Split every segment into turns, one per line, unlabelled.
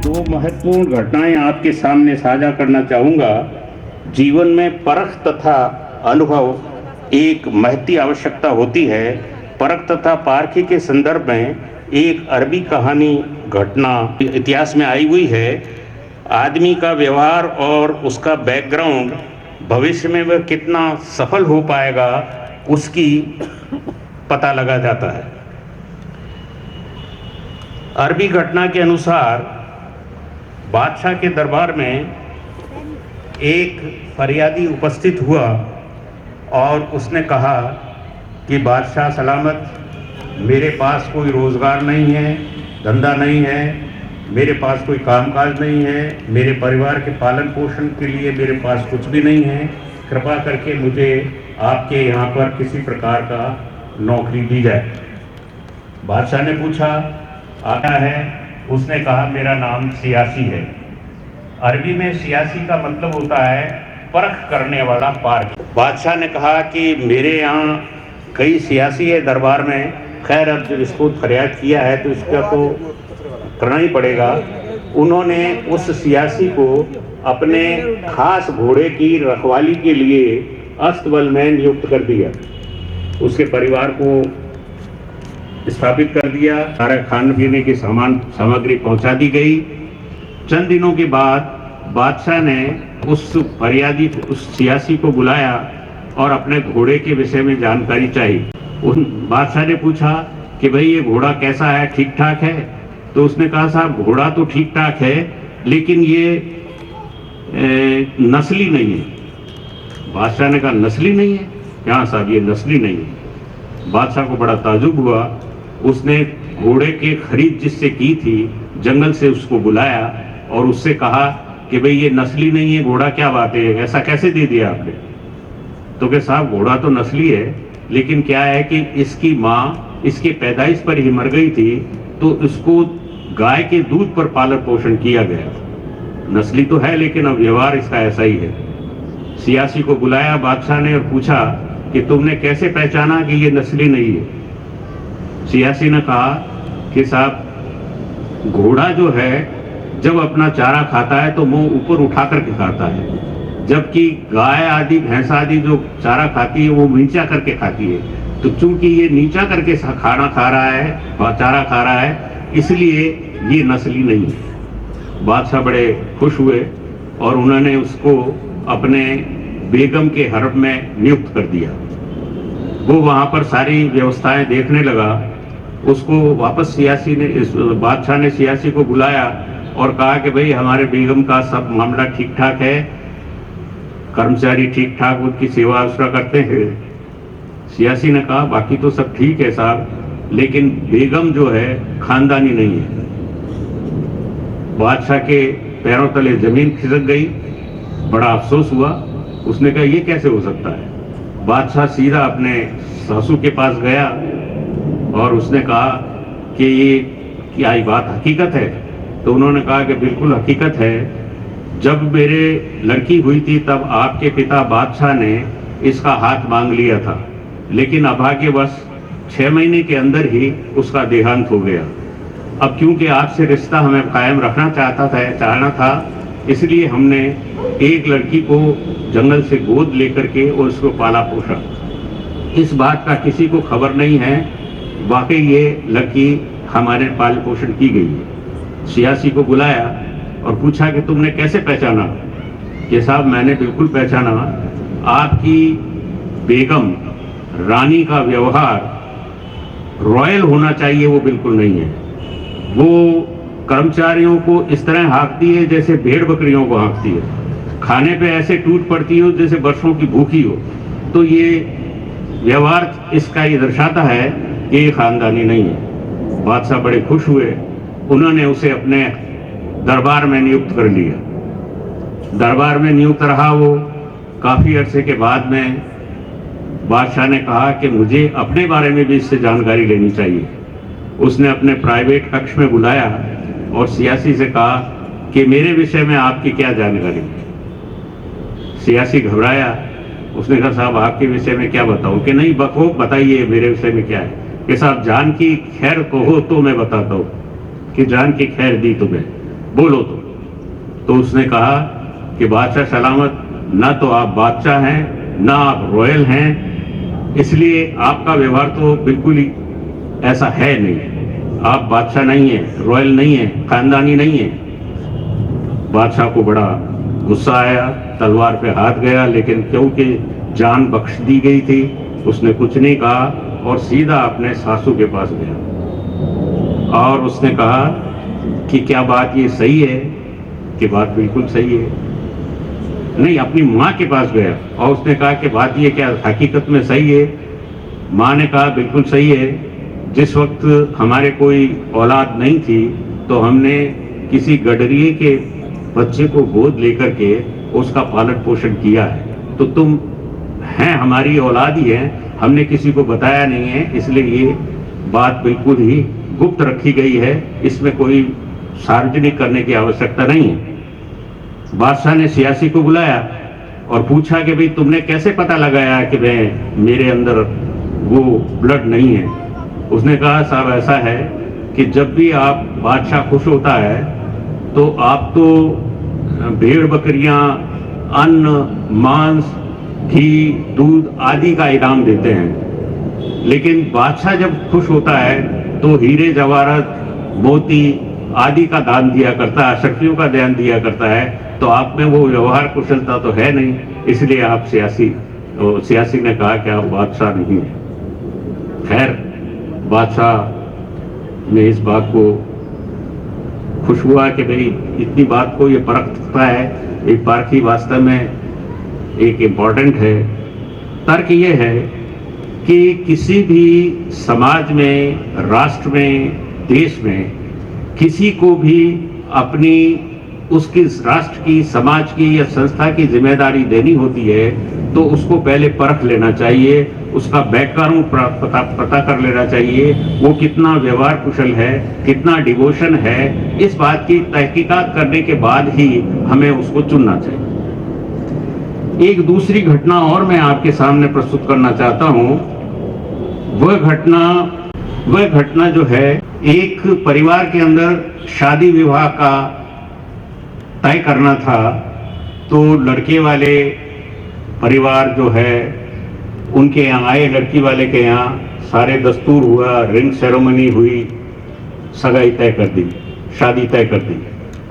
दो महत्वपूर्ण घटनाएं आपके सामने साझा करना चाहूँगा। जीवन में परख तथा अनुभव एक महती आवश्यकता होती है। परख तथा पारखी के संदर्भ में एक अरबी कहानी घटना इतिहास में आई हुई है। आदमी का व्यवहार और उसका बैकग्राउंड भविष्य में वह कितना सफल हो पाएगा उसकी पता लगा जाता है। अरबी घटना के अनुसार बादशाह के दरबार में एक फरियादी उपस्थित हुआ और उसने कहा कि बादशाह सलामत, मेरे पास कोई रोज़गार नहीं है, धंधा नहीं है, मेरे पास कोई कामकाज नहीं है, मेरे परिवार के पालन पोषण के लिए मेरे पास कुछ भी नहीं है। कृपा करके मुझे आपके यहाँ पर किसी प्रकार का नौकरी दी जाए। बादशाह ने पूछा, आया है? उसने कहा, मेरा नाम सियासी है। अरबी में सियासी का मतलब होता है परख करने वाला, पारखी। बादशाह ने कहा कि मेरे यहाँ कई सियासी है दरबार में, खैर अब जब इसको फरियाद किया है तो इसका तो करना ही पड़ेगा। उन्होंने उस सियासी को अपने खास घोड़े की रखवाली के लिए अस्तबल में नियुक्त कर दिया। उसके परिवार को स्थापित कर दिया, सारा खाने पीने की सामग्री पहुंचा दी गई। चंद दिनों के बाद बादशाह ने उस फरियादी उस सियासी को बुलाया और अपने घोड़े के विषय में जानकारी चाहिए। उन बादशाह ने पूछा कि भाई ये घोड़ा कैसा है, ठीक ठाक है? तो उसने कहा, साहब घोड़ा तो ठीक ठाक है लेकिन ये नस्ली नहीं है। बादशाह ने कहा, नस्ली नहीं है? क्या साहब, ये नस्ली नहीं है। बादशाह को बड़ा ताजुब हुआ। उसने घोड़े की खरीद जिससे की थी जंगल से उसको बुलाया और उससे कहा कि भाई ये नस्ली नहीं है घोड़ा, क्या बात है, ऐसा कैसे दे दिया आपने? तो कि साहब घोड़ा तो नस्ली है लेकिन क्या है कि इसकी माँ इसके पैदाइश पर ही मर गई थी तो इसको गाय के दूध पर पालन पोषण किया गया। नस्ली तो है लेकिन अब व्यवहार इसका ऐसा ही है। सियासी को बुलाया बादशाह ने और पूछा कि तुमने कैसे पहचाना कि ये नस्ली नहीं है? सियासी ने कहा कि साहब घोड़ा जो है जब अपना चारा खाता है तो मुंह ऊपर उठा करके खाता है, जबकि गाय आदि भैंस आदि जो चारा खाती है वो नीचा करके खाती है। तो चूंकि ये नीचा करके खाना खा रहा है, चारा खा रहा है, इसलिए ये नस्ली नहीं है। बादशाह बड़े खुश हुए और उन्होंने उसको अपने बेगम के हरम में नियुक्त कर दिया। वो वहाँ पर सारी व्यवस्थाएं देखने लगा। उसको वापस सियासी ने बादशाह ने सियासी को बुलाया और कहा कि भाई हमारे बेगम का सब मामला ठीक ठाक है, कर्मचारी ठीक ठाक उनकी सेवा उसका करते हैं। सियासी ने कहा, बाकी तो सब ठीक है साहब, लेकिन बेगम जो है खानदानी नहीं है। बादशाह के पैरों तले जमीन खिसक गई। बड़ा अफसोस हुआ। उसने कहा, ये कैसे हो सकता है? बादशाह सीधा अपने सासू के पास गया और उसने कहा कि ये क्या ये बात हकीकत है? तो उन्होंने कहा कि बिल्कुल हकीकत है। जब मेरे लड़की हुई थी तब आपके पिता बादशाह ने इसका हाथ मांग लिया था, लेकिन अभाग्यवश 6 महीने के अंदर ही उसका देहांत हो गया। अब क्योंकि आपसे रिश्ता हमें कायम रखना चाहना था, इसलिए हमने एक लड़की को जंगल से गोद लेकर के और उसको पाला पोषा। इस बात का किसी को खबर नहीं है, वाकई ये लड़की हमारे पाल पोषण की गई है। सियासी को बुलाया और पूछा कि तुमने कैसे पहचाना? कि साहब मैंने बिल्कुल पहचाना, आपकी बेगम रानी का व्यवहार रॉयल होना चाहिए वो बिल्कुल नहीं है। वो कर्मचारियों को इस तरह हाँकती है जैसे भेड़ बकरियों को हाँकती है, खाने पे ऐसे टूट पड़ती हो जैसे वर्षों की भूखी हो। तो ये व्यवहार इसका ये दर्शाता है कि ये खानदानी नहीं है। बादशाह बड़े खुश हुए। उन्होंने उसे अपने दरबार में नियुक्त कर लिया। दरबार में नियुक्त रहा वो। काफ़ी अरसे के बाद में बादशाह ने कहा कि मुझे अपने बारे में भी इससे जानकारी लेनी चाहिए। उसने अपने प्राइवेट कक्ष में बुलाया और सियासी से कहा कि मेरे विषय में आपकी क्या जानकारी है? सियासी घबराया। उसने कहा, साहब आपके विषय में क्या बताऊं? कि नहीं बखूब बताइए मेरे विषय में क्या है। कि साहब जान की खैर कहो तो मैं बताता हूँ कि जान की खैर दी तुम्हें। बोलो तो उसने कहा कि बादशाह सलामत, ना तो आप बादशाह हैं ना आप रॉयल हैं, इसलिए आपका व्यवहार तो बिल्कुल ही ऐसा है नहीं, आप बादशाह नहीं है, रॉयल नहीं है, खानदानी नहीं है। बादशाह को बड़ा गुस्सा आया, तलवार पे हाथ गया, लेकिन क्योंकि जान बख्श दी गई थी उसने कुछ नहीं कहा और सीधा अपने सासू के पास गया और उसने कहा कि क्या बात ये सही है? कि बात बिल्कुल सही है। नहीं, अपनी माँ के पास गया और उसने कहा कि बात ये क्या हकीकत में सही है? माँ ने कहा बिल्कुल सही है। जिस वक्त हमारे कोई औलाद नहीं थी तो हमने किसी गडरिये के बच्चे को गोद लेकर के उसका पालन पोषण किया है, तो तुम हैं हमारी औलाद ही है, हमने किसी को बताया नहीं है, इसलिए ये बात बिल्कुल ही गुप्त रखी गई है, इसमें कोई सार्वजनिक करने की आवश्यकता नहीं है। बादशाह ने सियासी को बुलाया और पूछा कि भाई तुमने कैसे पता लगाया कि मेरे अंदर वो ब्लड नहीं है? उसने कहा साहब ऐसा है कि जब भी आप बादशाह खुश होता है तो आप तो भेड़ बकरियां, अन्न, मांस, घी, दूध आदि का इनाम देते हैं, लेकिन बादशाह जब खुश होता है तो हीरे जवाहरात, मोती आदि का दान दिया करता है, अशरफियों का दान दिया करता है। तो आप में वो व्यवहार कुशलता तो है नहीं, इसलिए आप सियासी ने कहा कि आप बादशाह नहीं है। खैर, बादशाह ने इस बात को खुश हुआ कि भाई इतनी बात को ये परख सकता है, एक पारखी वास्तव में एक इम्पॉर्टेंट है। तर्क ये है कि किसी भी समाज में, राष्ट्र में, देश में किसी को भी अपनी उसकी राष्ट्र की, समाज की या संस्था की जिम्मेदारी देनी होती है तो उसको पहले परख लेना चाहिए, उसका बैकग्राउंड पता कर लेना चाहिए, वो कितना व्यवहार कुशल है, कितना डिवोशन है, इस बात की तहकीकात करने के बाद ही हमें उसको चुनना चाहिए। एक दूसरी घटना और मैं आपके सामने प्रस्तुत करना चाहता हूँ। वह घटना जो है, एक परिवार के अंदर शादी विवाह का तय करना था, तो लड़के वाले परिवार जो है उनके यहाँ आए, लड़की वाले के यहाँ सारे दस्तूर हुआ, रिंग सेरेमनी हुई, सगाई तय कर दी, शादी तय कर दी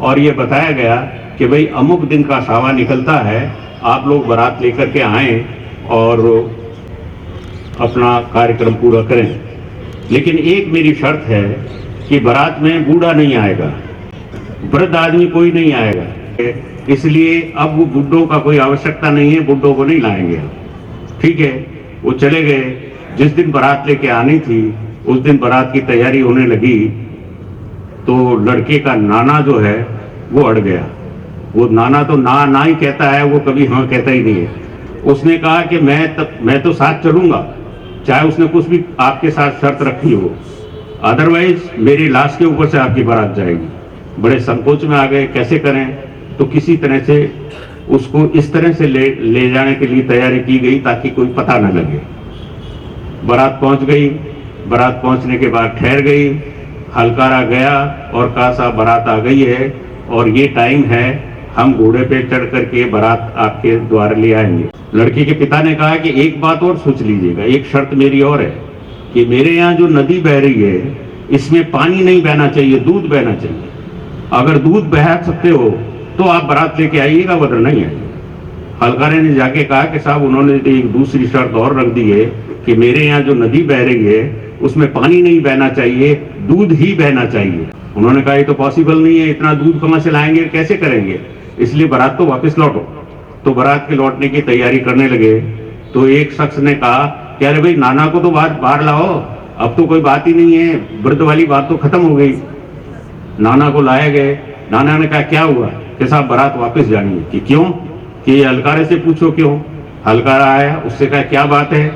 और ये बताया गया कि भाई अमुक दिन का सावा निकलता है, आप लोग बारात लेकर के आएँ और अपना कार्यक्रम पूरा करें। लेकिन एक मेरी शर्त है कि बारात में बूढ़ा नहीं आएगा, वृद्ध आदमी कोई नहीं आएगा, इसलिए अब वो बुड्ढों का कोई आवश्यकता नहीं है, बुड्ढों को नहीं लाएंगे। ठीक है, वो चले गए। जिस दिन बारात लेके आनी थी उस दिन बारात की तैयारी होने लगी तो लड़के का नाना जो है वो अड़ गया। वो नाना तो ना ही कहता है, वो कभी हाँ कहता ही नहीं है। उसने कहा कि मैं तो साथ चलूंगा, चाहे उसने कुछ भी आपके साथ शर्त रखी हो, अदरवाइज मेरी लाश के ऊपर से आपकी बारात जाएगी। बड़े संकोच में आ गए, कैसे करें? तो किसी तरह से उसको इस तरह से ले जाने के लिए तैयारी की गई ताकि कोई पता न लगे। बारात पहुंच गई, बारात पहुंचने के बाद ठहर गई, हलकारा गया और कहा साहब बारात आ गई है और ये टाइम है, हम घोड़े पे चढ़ करके बारात आपके द्वार ले आएंगे। लड़की के पिता ने कहा कि एक बात और सोच लीजिएगा, एक शर्त मेरी और है कि मेरे यहाँ जो नदी बह रही है इसमें पानी नहीं बहना चाहिए, दूध बहना चाहिए। अगर दूध बहा सकते हो तो आप बारात लेके आइएगा, वरना नहीं आइए। हलकारे ने जाके कहा कि साहब उन्होंने एक दूसरी शर्त और रख दी है कि मेरे यहाँ जो नदी बह रही है उसमें पानी नहीं बहना चाहिए, दूध ही बहना चाहिए। उन्होंने कहा ये तो पॉसिबल नहीं है, इतना दूध कहाँ से लाएंगे, कैसे करेंगे, इसलिए बारात तो वापस लौटो। तो बारात के लौटने की तैयारी करने लगे तो एक शख्स ने कहा कि अरे भाई नाना को तो बाहर लाओ, अब तो कोई बात ही नहीं है, वृद्ध वाली बात तो खत्म हो गई। नाना को लाए गए। नाना ने कहा क्या हुआ? कि साहब बारात वापस जानी है। कि क्यों? कि हलकारे से पूछो क्यों। हलकारा आया, उससे कहा क्या बात है?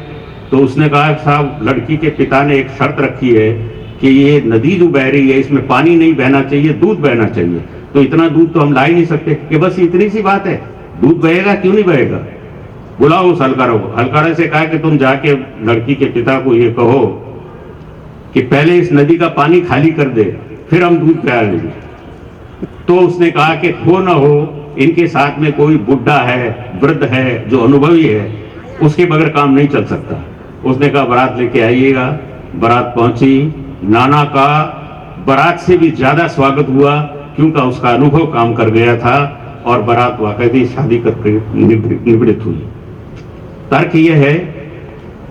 तो उसने कहा साहब लड़की के पिता ने एक शर्त रखी है कि ये नदी जो बह रही है इसमें पानी नहीं बहना चाहिए, दूध बहना चाहिए। तो इतना दूध तो हम ला ही नहीं सकते। कि बस इतनी सी बात है, दूध बहेगा, क्यों नहीं बहेगा? बुलाओ उस हलकारों को। हलकारे से कहा कि तुम जाके लड़की के पिता को ये कहो कि पहले इस नदी का पानी खाली कर दे, फिर हम दूध पिला लेंगे। तो उसने कहा कि हो ना हो इनके साथ में कोई बुढ़ा है, वृद्ध है, जो अनुभवी है, उसके बगैर काम नहीं चल सकता। उसने कहा बारात लेके आइएगा। बारात पहुंची। नाना का बारात से भी ज्यादा स्वागत हुआ, क्योंकि उसका अनुभव काम कर गया था और बारात वाकई शादी करके निवृत्त हुई। तर्क यह है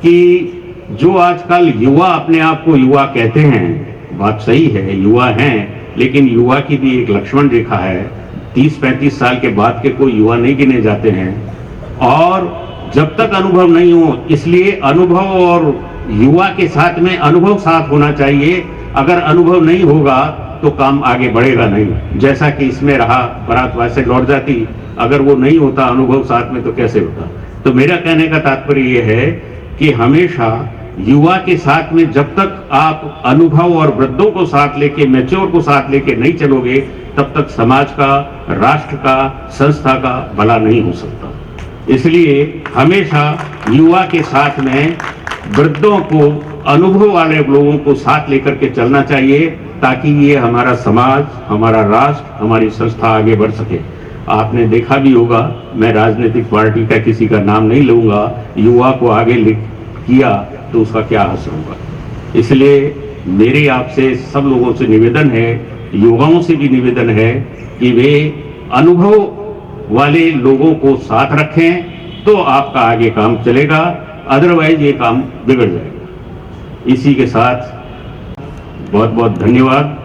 कि जो आजकल युवा अपने आप को युवा कहते हैं, बात सही है, युवा हैं, लेकिन युवा की भी एक लक्ष्मण रेखा है। 30-35 साल के बाद के कोई युवा नहीं गिने जाते हैं, और जब तक अनुभव नहीं हो, इसलिए अनुभव और युवा के साथ में अनुभव साथ होना चाहिए। अगर अनुभव नहीं होगा तो काम आगे बढ़ेगा नहीं। जैसा कि इसमें रहा, बारात वैसे लौट जाती, अगर वो नहीं होता अनुभव साथ में तो कैसे होता। तो मेरा कहने का तात्पर्य यह है कि हमेशा युवा के साथ में जब तक आप अनुभव और वृद्धों को साथ लेके, मैच्योर को साथ लेके नहीं चलोगे, तब तक समाज का, राष्ट्र का, संस्था का भला नहीं हो सकता। इसलिए हमेशा युवा के साथ में वृद्धों को, अनुभव वाले लोगों को साथ लेकर के चलना चाहिए, ताकि ये हमारा समाज, हमारा राष्ट्र, हमारी संस्था आगे बढ़ सके। आपने देखा भी होगा, मैं राजनीतिक पार्टी का किसी का नाम नहीं लूंगा, युवा को आगे किया तो उसका क्या असर होगा। इसलिए मेरे आपसे सब लोगों से निवेदन है, युवाओं से भी निवेदन है कि वे अनुभव वाले लोगों को साथ रखें, तो आपका आगे काम चलेगा, अदरवाइज ये काम बिगड़ जाएगा। इसी के साथ बहुत बहुत धन्यवाद।